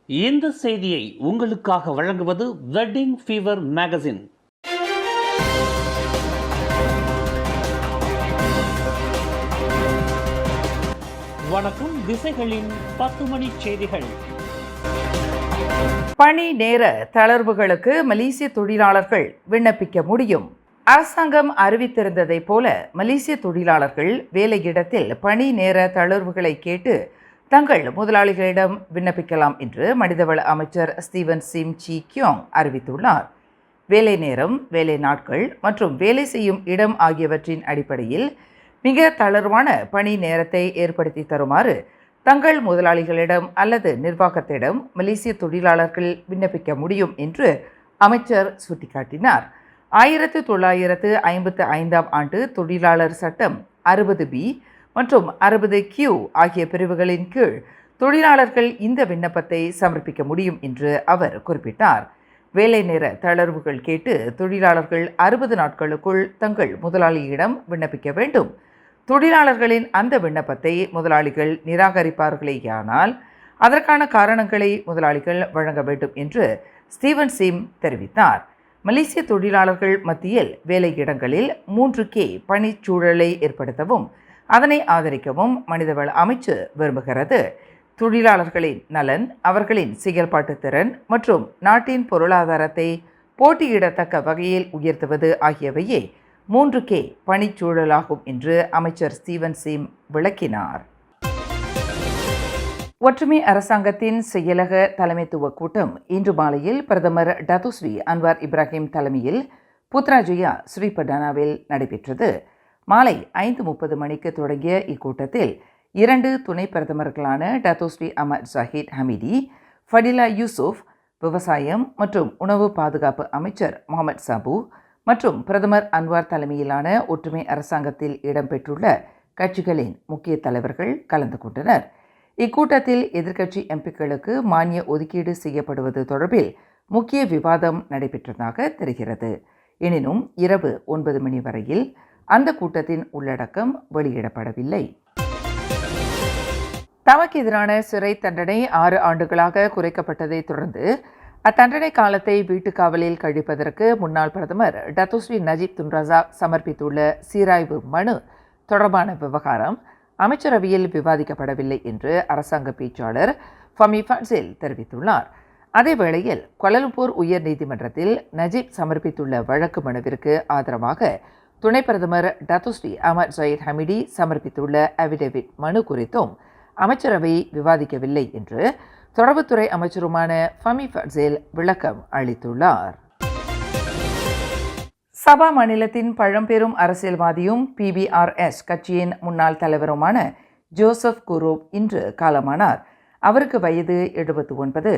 இந்த செய்தியை உங்களுக்காக வழங்குவது வெட்டிங் ஃபீவர் மேகசின். வணக்கம். திசைகளின் 10 மணி செய்திகள். பணி நேர தளர்வுகளுக்கு மலேசிய தொழிலாளர்கள் விண்ணப்பிக்க முடியும். அரசாங்கம் அறிவித்திருந்ததை போல மலேசிய தொழிலாளர்கள் வேலையிடத்தில் பணி நேர தளர்வுகளை கேட்டு தங்கள் முதலாளிகளிடம் விண்ணப்பிக்கலாம் என்று மனிதவள அமைச்சர் ஸ்டீவன் சிம் சி கியோங் அறிவித்துள்ளார். வேலை நேரம், வேலை நாட்கள் மற்றும் வேலை செய்யும் இடம் ஆகியவற்றின் அடிப்படையில் மிக தளர்வான பணி நேரத்தை ஏற்படுத்தி தருமாறு தங்கள் முதலாளிகளிடம் அல்லது நிர்வாகத்திடம் மலேசிய தொழிலாளர்கள் விண்ணப்பிக்க முடியும் என்று அமைச்சர் சுட்டிக்காட்டினார். 1955 ஆண்டு தொழிலாளர் சட்டம் 60B மற்றும் 60Q ஆகிய பிரிவுகளின் கீழ் தொழிலாளர்கள் இந்த விண்ணப்பத்தை சமர்ப்பிக்க முடியும் என்று அவர் குறிப்பிட்டார். வேலை நேர தளர்வுகள் கேட்டு தொழிலாளர்கள் 60 நாட்களுக்குள் தங்கள் முதலாளியிடம் விண்ணப்பிக்க வேண்டும். தொழிலாளர்களின் அந்த விண்ணப்பத்தை முதலாளிகள் நிராகரிப்பார்களேயானால் அதற்கான காரணங்களை முதலாளிகள் வழங்க வேண்டும் என்று ஸ்டீவன் சிம் தெரிவித்தார். மலேசிய தொழிலாளர்கள் மத்தியில் வேலையிடங்களில் 3K பணிச்சூழலை ஏற்படுத்தவும் அதனை ஆதரிக்கவும் மனிதவள அமைச்சு விரும்புகிறது. தொழிலாளர்களின் நலன், அவர்களின் செயல்பாட்டு திறன் மற்றும் நாட்டின் பொருளாதாரத்தை போட்டியிடத்தக்க வகையில் உயர்த்துவது ஆகியவையே 3K பணிச்சூழலாகும் என்று அமைச்சர் ஸ்டீவன் சிம் விளக்கினார். ஒற்றுமை அரசாங்கத்தின் செயலக தலைமைத்துவ கூட்டம் இன்று மாலையில் பிரதமர் டத்துஸ்ரீ அன்வார் இப்ராஹிம் தலைமையில் புத்ராஜயா ஸ்ரீபடானாவில் நடைபெற்றது. மாலை 5:30 மணிக்கு தொடங்கிய இக்கூட்டத்தில் 2 துணை பிரதமர்களான Datuk Seri Ahmad Zahid Hamidi, Fadillah Yusof, விவசாயம் மற்றும் உணவு பாதுகாப்பு அமைச்சர் முகமது சாபு மற்றும் பிரதமர் அன்வார் தலைமையிலான ஒற்றுமை அரசாங்கத்தில் இடம்பெற்றுள்ள கட்சிகளின் முக்கிய தலைவர்கள் கலந்து கொண்டனர். இக்கூட்டத்தில் எதிர்க்கட்சி எம்பிக்களுக்கு மானிய ஒதுக்கீடு செய்யப்படுவது தொடர்பில் முக்கிய விவாதம் நடைபெற்றதாக தெரிகிறது. எனினும் இரவு 9 மணி வரையில் அந்த கூட்டத்தின் உள்ளடக்கம் வெளியிடப்படவில்லை. தமக்கு எதிரான சிறை தண்டனை 6 ஆண்டுகளாக குறைக்கப்பட்டதை தொடர்ந்து அத்தண்டனை காலத்தை வீட்டுக்காவலில் கழிப்பதற்கு முன்னாள் பிரதமர் டத்துஸ்ரீ நஜீப் துன் ரசாக் சமர்ப்பித்துள்ள சீராய்வு மனு தொடர்பான விவகாரம் அமைச்சரவையில் விவாதிக்கப்படவில்லை என்று அரசாங்க பேச்சாளர் ஃபமி ஃபட்சில் தெரிவித்துள்ளார். அதேவேளையில் கோலாலம்பூர் உயர் நீதிமன்றத்தில் நஜீப் சமர்ப்பித்துள்ள வழக்கு மனுவிற்கு ஆதரவாக துணை பிரதமர் டத்துஸ்ரீ அஹ்மத் ஜாஹித் ஹமிடி சமர்ப்பித்துள்ள அபிடேவிட் மனு குறித்தும் அமைச்சரவை விவாதிக்கவில்லை என்று தொடர்புத்துறை அமைச்சருமான ஃபமி ஃபட்சில் விளக்கம் அளித்துள்ளார். சபா மாநிலத்தின் பழம்பெரும் அரசியல்வாதியும் PBRS கட்சியின் முன்னாள் தலைவருமான ஜோசப் குரூப் இன்று காலமானார். அவருக்கு வயது 79.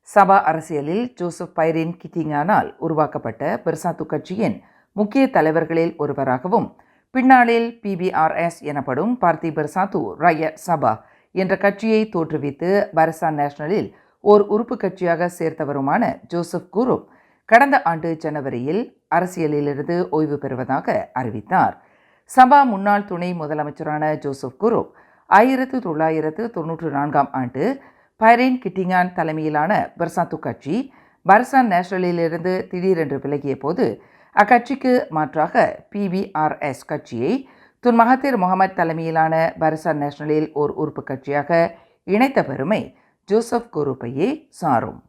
சபா அரசியலில் ஜோசப் பைரின் கிட்டிங்கானால் உருவாக்கப்பட்ட பெர்சாத்து கட்சியின் முக்கிய தலைவர்களில் ஒருவராகவும் பின்னாளில் PBRS எனப்படும் பார்த்தி பெர்சாத்து ரயட் சபா என்ற கட்சியை தோற்றுவித்து பரிசான் நேஷனலில் ஓர் உறுப்பு கட்சியாக சேர்த்தவருமான ஜோசப் குரூப் கடந்த ஆண்டு ஜனவரியில் அரசியலிலிருந்து ஓய்வு பெறுவதாக அறிவித்தார். சபா முன்னாள் துணை முதலமைச்சரான ஜோசப் குரூப் 1994 ஆண்டு பைரின் கிட்டிங்கான் தலைமையிலான பெர்சாத்து கட்சி பரிசான் நேஷனலிலிருந்து திடீரென்று விலகிய போது அக்கட்சிக்கு மாற்றாக PBRS கட்சியை துன் மகாதீர் முகமது தலைமையிலான பரிசான் நேஷனலில் ஓர் உறுப்பு கட்சியாக இணைத்த பெருமை ஜோசப் குரூப்பையே சாரும்.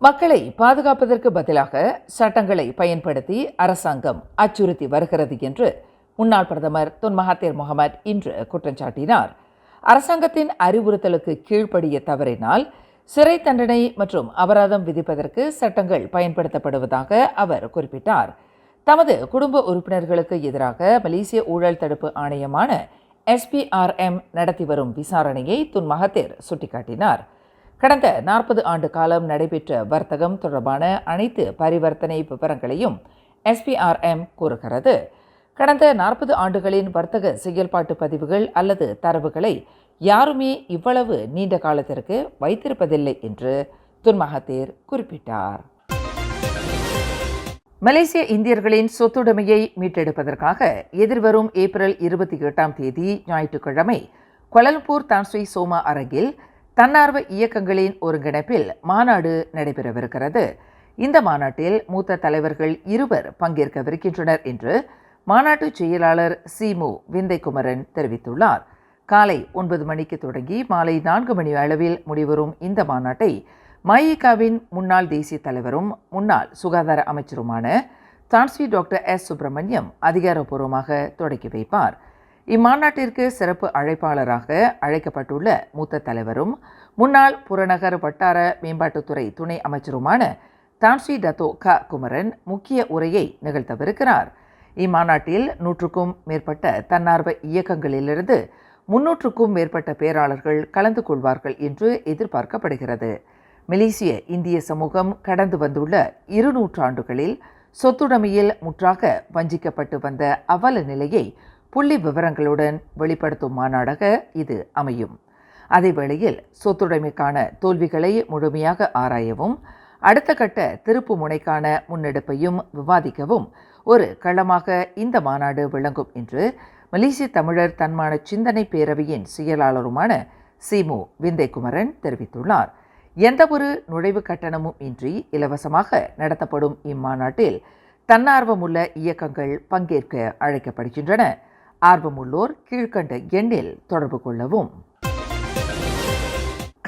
மக்களை பாதுகாப்பதற்கு பதிலாக சட்டங்களை பயன்படுத்தி அரசாங்கம் அச்சுறுத்தி வருகிறது என்று முன்னாள் பிரதமர் துன் மகாதீர் முகமது இன்று குற்றம் சாட்டினார். அரசாங்கத்தின் அறிவுறுத்தலுக்கு கீழ்ப்படிய தவறினால் சிறை தண்டனை மற்றும் அபராதம் விதிப்பதற்கு சட்டங்கள் பயன்படுத்தப்படுவதாக அவர் குறிப்பிட்டார். தமது குடும்ப உறுப்பினர்களுக்கு எதிராக மலேசிய ஊழல் தடுப்பு ஆணையமான SPRM நடத்தி வரும் விசாரணையை துன் மகாதீர் சுட்டிக்காட்டினார். கடந்த 40 ஆண்டு காலம் நடைபெற்ற வர்த்தகம் தொடர்பான அனைத்து பரிவர்த்தனை விவரங்களையும் SPRM கூறுகிறது. கடந்த 40 ஆண்டுகளின் வர்த்தக செயல்பாட்டு பதிவுகள் அல்லது தரவுகளை யாருமே இவ்வளவு நீண்ட காலத்திற்கு வைத்திருப்பதில்லை என்று துன் மகாதீர் குறிப்பிட்டார். மலேசிய இந்தியர்களின் சொத்துடைமையை மீட்டெடுப்பதற்காக எதிர்வரும் ஏப்ரல் 28 ஞாயிற்றுக்கிழமை கோலாலம்பூர் தான் ஸ்ரீ சோமா அரங்கில் தன்னார்வ இயக்கங்களின் ஒருங்கிணைப்பில் மாநாடு நடைபெறவிருக்கிறது. இந்த மாநாட்டில் மூத்த தலைவர்கள் 2 பங்கேற்கவிருக்கின்றனர் என்று மாநாட்டு செயலாளர் சிமு விந்தைக்குமரன் தெரிவித்துள்ளார். காலை 9 மணிக்கு தொடங்கி மாலை 4 மணி அளவில் முடிவரும் இந்த மாநாட்டை மஇகவின் முன்னாள் தேசிய தலைவரும் முன்னாள் சுகாதார அமைச்சருமான தான்ஸ்ரீ டாக்டர் எஸ். சுப்பிரமணியம் அதிகாரப்பூர்வமாக தொடங்கி வைப்பார். இம்மாநாட்டிற்கு சிறப்பு அழைப்பாளராக அழைக்கப்பட்டுள்ள மூத்த தலைவரும் முன்னாள் புறநகர் வட்டார மேம்பாட்டுத்துறை துணை அமைச்சருமான தான்ஸ்ரீ டத்தோ க. குமரன் முக்கிய உரையை நிகழ்த்தவிருக்கிறார். இம்மாநாட்டில் 100க்கும் மேற்பட்ட தன்னார்வ இயக்கங்களிலிருந்து 300க்கும் மேற்பட்ட பேராளர்கள் கலந்து கொள்வார்கள் என்று எதிர்பார்க்கப்படுகிறது. மலேசிய இந்திய சமூகம் கடந்து வந்துள்ள 200 ஆண்டுகளில் சொத்துடைமையில் முற்றாக வஞ்சிக்கப்பட்டு வந்த அவல நிலையை புள்ளி விவரங்களுடன் வெளிப்படுத்தும் மாநாடாக இது அமையும். அதேவேளையில் சொத்துடைமைக்கான தோல்விகளை முழுமையாக ஆராயவும் அடுத்த கட்ட திருப்பு முனைக்கான முன்னெடுப்பையும் விவாதிக்கவும் ஒரு களமாக இந்த மாநாடு விளங்கும் என்று மலேசிய தமிழர் தன்மான சிந்தனை பேரவையின் செயலாளருமான சிமு விந்தைக்குமரன் தெரிவித்துள்ளார். எந்தவொரு நுழைவு கட்டணமும் இன்றி இலவசமாக நடத்தப்படும் இம்மாநாட்டில் தன்னார்வமுள்ள இயக்கங்கள் பங்கேற்க அழைக்கப்படுகின்றன. ஆர்வமுள்ளோர் கீழ்கண்ட எண்ணில் தொடர்பு கொள்ளவும்.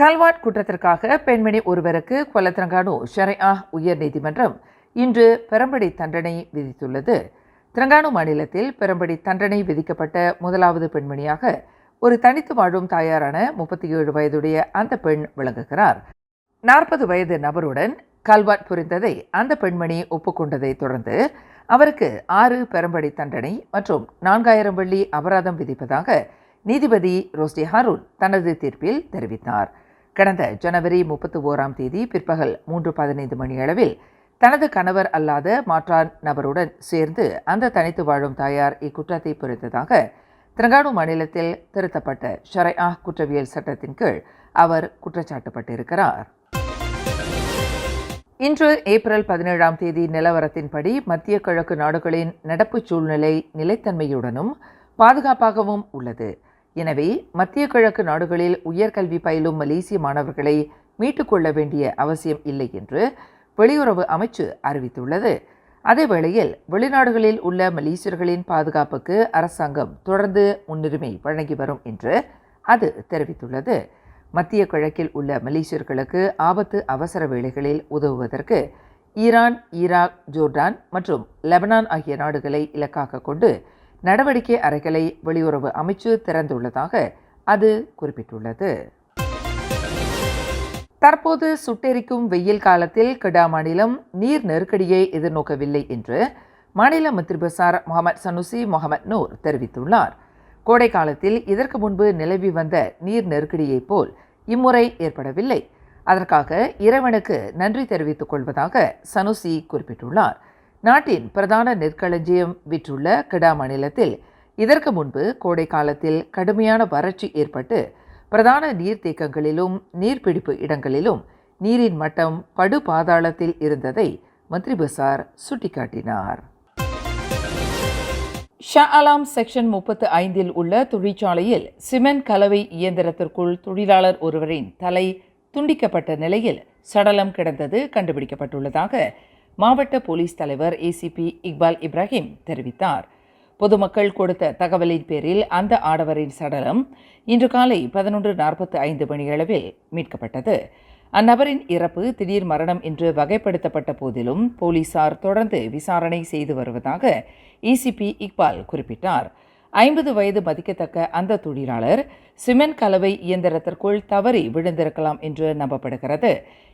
கல்வாட் குற்றத்திற்காக பெண்மணி ஒருவருக்கு கொலத்திரங்கானு ஷரியா உயர் நீதிமன்றம் இன்று பெரம்படி தண்டனை விதித்துள்ளது. திரங்கானு மாநிலத்தில் பெரம்படி தண்டனை விதிக்கப்பட்ட முதலாவது பெண்மணியாக ஒரு தனித்து வாழும் தாயாரான 37 வயதுடைய அந்த பெண் விளங்குகிறார். 40 வயது நபருடன் கல்வாட் புரிந்ததை அந்த பெண்மணி ஒப்புக்கொண்டதை தொடர்ந்து அவருக்கு 6 பெரம்படி தண்டனை மற்றும் 4000 வெள்ளி அபராதம் விதிப்பதாக நீதிபதி ரோஸ்டி ஹாரூன் தனது தீர்ப்பில் தெரிவித்தார். கடந்த ஜனவரி 31ஆம் தேதி பிற்பகல் 3:15 மணியளவில் தனது கணவர் அல்லாத மாற்றான் நபருடன் சேர்ந்து அந்த தனித்து வாழும் தாயார் இக்குற்றத்தை புரிந்ததாக திரங்கானு மாநிலத்தில் திருத்தப்பட்ட ஷரியா குற்றவியல் சட்டத்தின் கீழ் அவர் குற்றச்சாட்டப்பட்டிருக்கிறார். இன்று ஏப்ரல் 17ஆம் தேதி நிலவரத்தின்படி மத்திய கிழக்கு நாடுகளின் நடப்பு சூழ்நிலை நிலைத்தன்மையுடனும் பாதுகாப்பாகவும் உள்ளது. எனவே மத்திய கிழக்கு நாடுகளில் உயர்கல்வி பயிலும் மலேசிய மாணவர்களை மீட்டுக் கொள்ள வேண்டிய அவசியம் இல்லை என்று வெளியுறவு அமைச்சு அறிவித்துள்ளது. அதேவேளையில் வெளிநாடுகளில் உள்ள மலேசியர்களின் பாதுகாப்புக்கு அரசாங்கம் தொடர்ந்து முன்னுரிமை வழங்கி வரும் என்று அது தெரிவித்துள்ளது. மத்திய கிழக்கில் உள்ள மலேசியர்களுக்கு ஆபத்து அவசர வேளைகளில் உதவுவதற்கு ஈரான், ஈராக், ஜோர்டான் மற்றும் லெபனான் ஆகிய நாடுகளை இலக்காக கொண்டு நடவடிக்கை அறைகளை வெளியுறவு அமைச்சு திறந்துள்ளதாக அது குறிப்பிட்டுள்ளது. தற்போது சுட்டெரிக்கும் வெயில் காலத்தில் கெடா மாநிலம் நீர் நெருக்கடியை எதிர்நோக்கவில்லை என்று மாநில மந்திரி பசார் முகமது சனுசி முகமது நூர் தெரிவித்துள்ளார். கோடை காலத்தில் இதற்கு முன்பு நிலவி வந்த நீர் நெருக்கடியைப் போல் இம்முறை ஏற்படவில்லை. அதற்காக இறைவனுக்கு நன்றி தெரிவித்துக் கொள்வதாக சனுசி குறிப்பிட்டுள்ளார். நாட்டின் பிரதான நெற்களஞ்சியம் விற்றுள்ள கெடா மாநிலத்தில் இதற்கு முன்பு கோடை காலத்தில் கடுமையான வறட்சி ஏற்பட்டு பிரதான நீர்த்தேக்கங்களிலும் நீர்பிடிப்பு இடங்களிலும் நீரின் மட்டம் படு பாதாளத்தில் இருந்ததை மந்திரி பசார் சுட்டிக்காட்டினார். ஷா அலாம் செக்ஷன் 35 உள்ள தொழிற்சாலையில் சிமெண்ட் கலவை இயந்திரத்திற்குள் தொழிலாளர் ஒருவரின் தலை துண்டிக்கப்பட்ட நிலையில் சடலம் கிடந்தது கண்டுபிடிக்கப்பட்டுள்ளதாக மாவட்ட போலீஸ் தலைவர் ஏசிபி இக்பால் இப்ராஹிம் தெரிவித்தார். பொதுமக்கள் கொடுத்த தகவலின் பேரில் அந்த ஆடவரின் சடலம் இன்று காலை 11:45 மணியளவில் மீட்கப்பட்டது. அந்நபரின் இறப்பு திடீர் மரணம் என்று வகைப்படுத்தப்பட்ட போதிலும் போலீசார் தொடர்ந்து விசாரணை செய்து வருவதாக ஏசிபி இக்பால் குறிப்பிட்டார். 50 வயது மதிக்கத்தக்க அந்த தொழிலாளர் சிமெண்ட் கலவை இயந்திரத்திற்குள் தவறி விழுந்திருக்கலாம் என்று நம்பப்படுகிறது.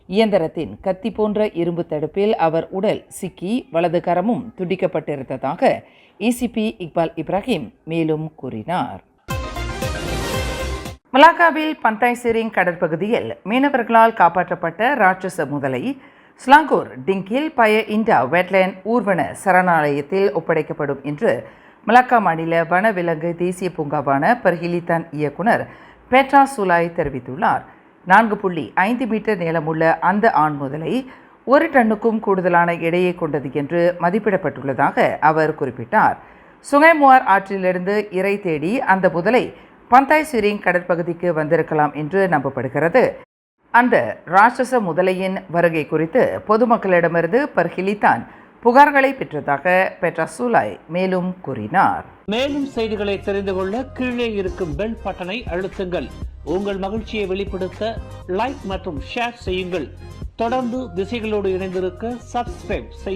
இயந்திரத்தின் கத்தி போன்ற இரும்பு தடுப்பில் அவர் உடல் சிக்கி வலது கரமும் துண்டிக்கப்பட்டிருந்ததாக ஏசிபி இக்பால் இப்ராஹிம் மேலும் கூறினார். மலாக்காவில் பந்தாய் சிரிங் கடற்பகுதியில் மீனவர்களால் காப்பாற்றப்பட்ட ராட்சச முதலை ஸ்லாங்கூர் டிங்கில் பய இண்டா வெட்லேண்ட் ஊர்வன சரணாலயத்தில் ஒப்படைக்கப்படும் என்று மலாக்கா மாநில வனவிலங்கு தேசிய பூங்காவான பர்ஹிலித்தான் இயக்குனர் பெட்ரா சுலாய் தெரிவித்துள்ளார். 4.5 மீட்டர் நீளமுள்ள அந்த ஆண் முதலை 1 டன்னுக்கும் கூடுதலான எடையை கொண்டது என்று மதிப்பிடப்பட்டுள்ளதாக அவர் குறிப்பிட்டார். சுங்கைமுவார் ஆற்றிலிருந்து இரை தேடி அந்த முதலை பந்தாய் சிரிங் கடற்பகுதிக்கு வந்திருக்கலாம் என்று நம்பப்படுகிறது. அந்த ராட்சச முதலையின் வருகை குறித்து பொதுமக்களிடமிருந்து பர்ஹிலிதான் புகார்களை பெற்றதாக பெட்ராசூலாய் மேலும் கூறினார். மேலும் செய்திகளை தெரிந்து கொள்ள கீழே இருக்கும் பெல் பட்டனை அழுத்துங்கள். உங்கள் மகிழ்ச்சியை வெளிப்படுத்த லைக் மற்றும் ஷேர் செய்யுங்கள். தொடர்ந்து திசைகளோடு இணைந்திருக்க சப்ஸ்கிரைப் செய்யுங்கள்.